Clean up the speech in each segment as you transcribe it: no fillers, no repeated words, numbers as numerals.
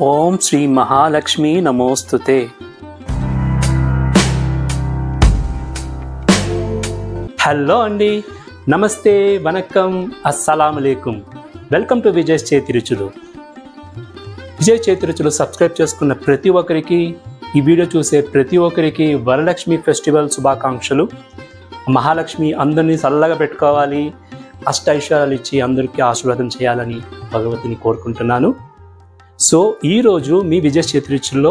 ఓం శ్రీ మహాలక్ష్మి నమోస్తుతే. హలో అండి, నమస్తే, వనక్కం, అస్సలాము అలైకుం. వెల్కమ్ టు విజయ్ చేతి రుచులు. విజయ్ చేతి రుచులు సబ్స్క్రైబ్ చేసుకున్న ప్రతి ఒక్కరికి, ఈ వీడియో చూసే ప్రతి ఒక్కరికి వరలక్ష్మి ఫెస్టివల్ శుభాకాంక్షలు. మహాలక్ష్మి అందరినీ చల్లగా పెట్టుకోవాలి, అష్టైశ్వర్యాలు ఇచ్చి అందరికీ ఆశీర్వాదం చేయాలని భగవతిని కోరుకుంటున్నాను. సో ఈరోజు మీ విజయ్ చేతి రుచుల్లో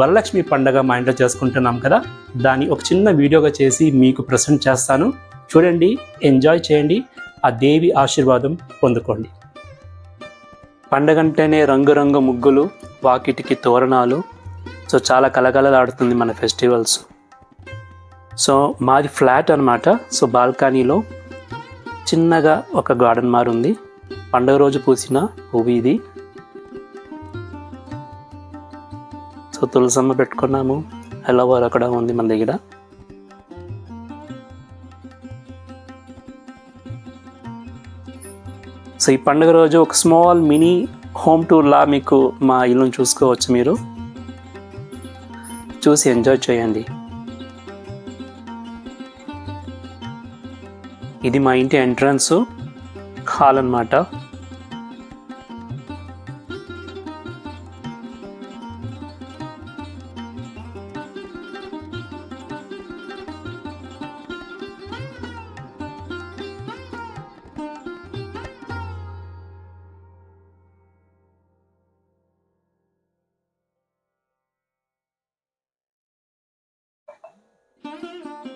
వరలక్ష్మి పండగ మా ఇంట్లో చేసుకుంటున్నాం కదా, దాన్ని ఒక చిన్న వీడియోగా చేసి మీకు ప్రజెంట్ చేస్తాను. చూడండి, ఎంజాయ్ చేయండి, ఆ దేవి ఆశీర్వాదం పొందుకోండి. పండగ అంటేనే రంగురంగు ముగ్గులు, వాకిటికి తోరణాలు, సో చాలా కలకలలాడుతుంది మన ఫెస్టివల్స్. సో మాది ఫ్లాట్ అనమాట. సో బాల్కనీలో చిన్నగా ఒక గార్డెన్ మారుంది. పండగ రోజు పూసిన పువ్వు ఇది. సో తులసమ్మ పెట్టుకున్నాము, ఎల్లవర్ అక్కడ ఉంది మన దగ్గర. సో ఈ పండుగ రోజు ఒక స్మాల్ మినీ హోమ్ టూర్లా మీకు మా ఇల్లును చూసుకోవచ్చు. మీరు చూసి ఎంజాయ్ చేయండి. ఇది మా ఇంటి ఎంట్రన్స్ హాల్ అన్నమాట.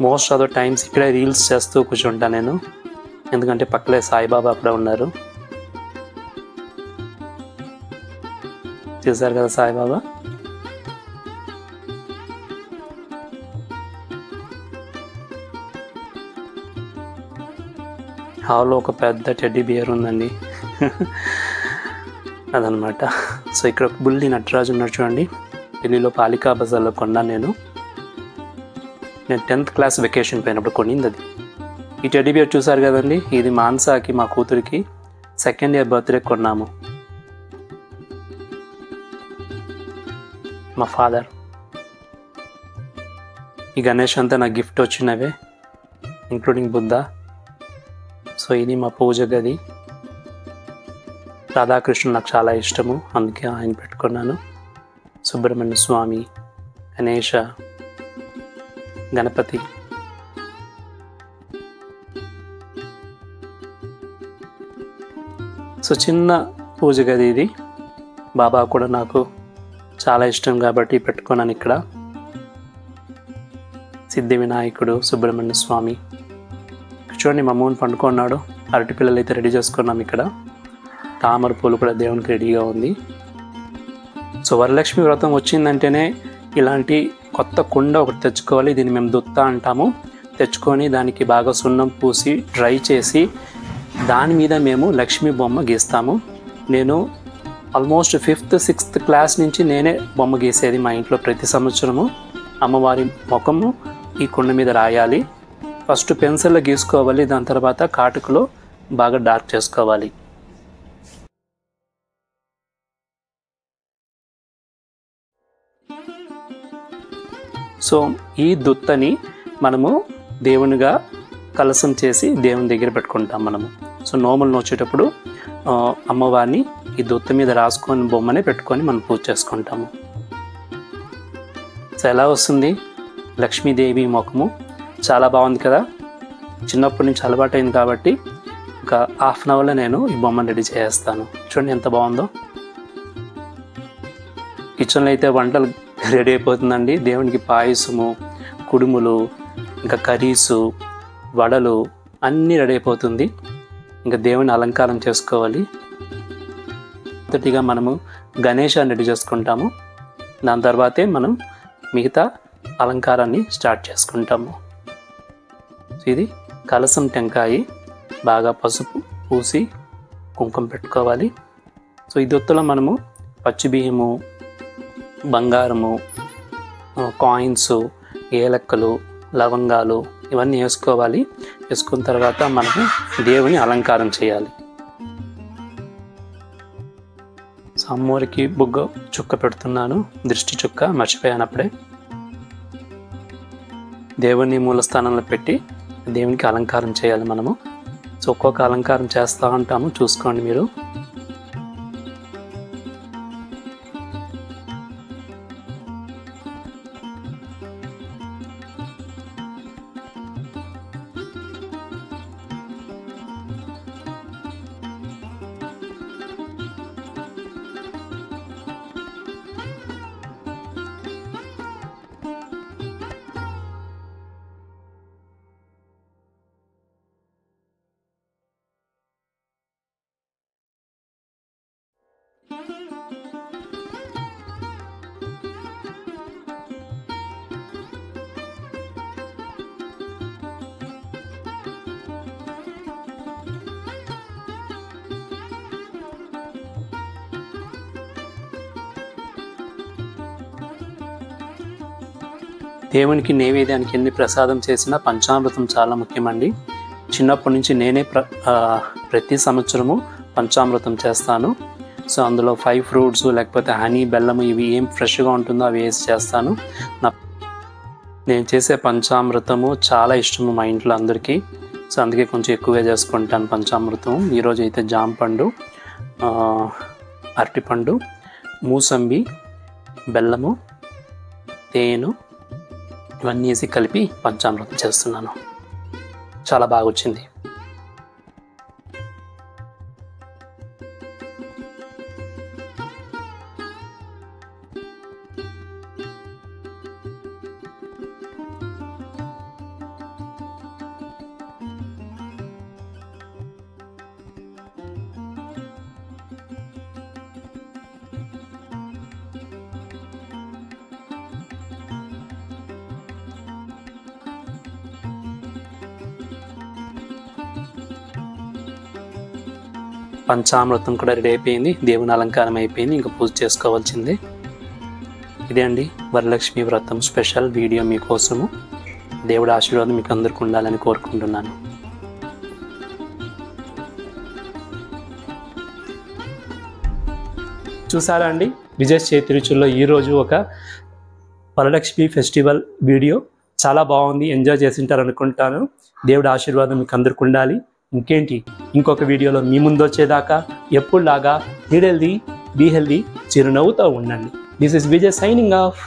మోస్ట్ ఆఫ్ ద టైమ్స్ ఇక్కడే రీల్స్ చేస్తూ కూర్చుంటాను నేను, ఎందుకంటే పక్కలే సాయిబాబా అక్కడ ఉన్నారు. చూసారు కదా సాయిబాబా. హాల్లో ఒక పెద్ద టెడ్డీ బియర్ ఉందండి. అదనమాట. సో ఇక్కడ ఒక బుల్లి నటరాజు ఉన్నాడు చూడండి. ఢిల్లీలో పాలికా బజార్లో కొన్నాను నేను 10th క్లాస్ వెకేషన్ పోయినప్పుడు కొనింది అది. ఈ టెడ్డీ బియర్ చూసారు కదండి, ఇది మాన్సాకి, మా కూతురికి 2nd ఇయర్ బర్త్డే కొన్నాము. మా ఫాదర్. ఈ గణేష్ అంతా నాకు గిఫ్ట్ వచ్చినవే, ఇంక్లూడింగ్ బుద్ధ. సో ఇది మా పూజ గది. రాధాకృష్ణుడు నాకు చాలా ఇష్టము, అందుకే ఆయన పెట్టుకున్నాను. సుబ్రహ్మణ్య స్వామి, గణేష, గణపతి. సో చిన్న పూజ గది ఇది. బాబా కూడా నాకు చాలా ఇష్టం కాబట్టి పెట్టుకున్నాను ఇక్కడ. సిద్ధి వినాయకుడు, సుబ్రహ్మణ్య స్వామి. చూడండి, మా అమ్మని పండుకున్నాడు. అరటి పిల్లలు అయితే రెడీ చేసుకున్నాం ఇక్కడ. తామర పూలు కూడా దేవునికి రెడీగా ఉంది. సో వరలక్ష్మి వ్రతం వచ్చిందంటేనే ఇలాంటి కొత్త కుండ ఒకటి తెచ్చుకోవాలి. దీన్ని మేము దుత్త అంటాము. తెచ్చుకొని దానికి బాగా సున్నం పూసి డ్రై చేసి దాని మీద మేము లక్ష్మీ బొమ్మ గీస్తాము. నేను ఆల్మోస్ట్ 5th 6th క్లాస్ నుంచి నేనే బొమ్మ గీసేది మా ఇంట్లో. ప్రతి సంవత్సరము అమ్మవారి ముఖము ఈ కుండ మీద రాయాలి. ఫస్ట్ పెన్సిల్లో గీసుకోవాలి, దాని తర్వాత కాటుకలో బాగా డార్క్ చేసుకోవాలి. సో ఈ దుత్తని మనము దేవునిగా కలసం చేసి దేవుని దగ్గర పెట్టుకుంటాం మనము. సో నోములు నోచేటప్పుడు అమ్మవారిని ఈ దుత్త మీద రాసుకొని బొమ్మనే పెట్టుకొని మనం పూజ చేసుకుంటాము. సో ఎలా వస్తుంది లక్ష్మీదేవి ముఖము? చాలా బాగుంది కదా. చిన్నప్పటి నుంచి అలవాటైంది కాబట్టి ఒక హాఫ్ అన్ అవర్లో నేను ఈ బొమ్మను రెడీ చేస్తాను. చూడండి ఎంత బాగుందో. కిచెన్లో అయితే వంటలు రెడీ అయిపోతుందండి. దేవునికి పాయసము, కుడుములు, ఇంకా కర్రీసు, వడలు అన్నీ రెడీ అయిపోతుంది. ఇంకా దేవుని అలంకారం చేసుకోవాలి. మొదటిగా మనము గణేశాన్ని రెడీ చేసుకుంటాము. దాని తర్వాతే మనం మిగతా అలంకారాన్ని స్టార్ట్ చేసుకుంటాము. ఇది కలసం టెంకాయ, బాగా పసుపు పూసి కుంకుమ పెట్టుకోవాలి. సో ఈ దొత్తులో మనము పచ్చి బియ్యము, బంగారము, కాయిన్స్, ఏలక్కలు, లవంగాలు ఇవన్నీ వేసుకోవాలి. వేసుకున్న తర్వాత మనము దేవుని అలంకారం చేయాలి. సో అమ్మవారికి బుగ్గ చుక్క పెడుతున్నాను, దృష్టి చుక్క, మర్చిపోయాను అప్పుడే. దేవుని మూల స్థానంలో పెట్టి దేవునికి అలంకారం చేయాలి మనము. సో ఒక్కొక్క అలంకారం చేస్తూ ఉంటాము, చూసుకోండి మీరు. దేవునికి నైవేద్యానికి ఎన్ని ప్రసాదం చేసినా పంచామృతం చాలా ముఖ్యమండి. చిన్నప్పటి నుంచి నేనే ప్రతి సంవత్సరము పంచామృతం చేస్తాను. సో అందులో 5 ఫ్రూట్స్ లేకపోతే హనీ, బెల్లము ఇవి ఏం ఫ్రెష్గా ఉంటుందో అవి వేసి చేస్తాను. నేను చేసే పంచామృతము చాలా ఇష్టము మా ఇంట్లో అందరికీ. సో అందుకే కొంచెం ఎక్కువగా చేసుకుంటాను పంచామృతం. ఈరోజు అయితే జాంపండు, అరటిపండు, మూసంబి, బెల్లము, తేనె ఇవన్నీ వేసి కలిపి పంచామృతం చేస్తున్నాను. చాలా బాగా వచ్చింది. పంచామృతం కూడా రెడీ అయిపోయింది, దేవుని అలంకారం అయిపోయింది, ఇంకా పూజ చేసుకోవాల్సిందే. ఇదే అండి వరలక్ష్మి వ్రతం స్పెషల్ వీడియో మీకోసము. దేవుడి ఆశీర్వాదం మీకు అందరికీ ఉండాలని కోరుకుంటున్నాను. చూసారా అండి, విజయ్ చేతి రుచుల్లో ఈరోజు ఒక వరలక్ష్మి ఫెస్టివల్ వీడియో. చాలా బాగుంది, ఎంజాయ్ చేసింటారు అనుకుంటాను. దేవుడి ఆశీర్వాదం మీకు అందరికీ ఉండాలి. ఇంకేంటి, ఇంకొక వీడియోలో మీ ముందు వచ్చేదాకా ఎప్పుడులాగా బీ హెల్దీ, చిరునవ్వుతో ఉండండి. This is Vijay signing off.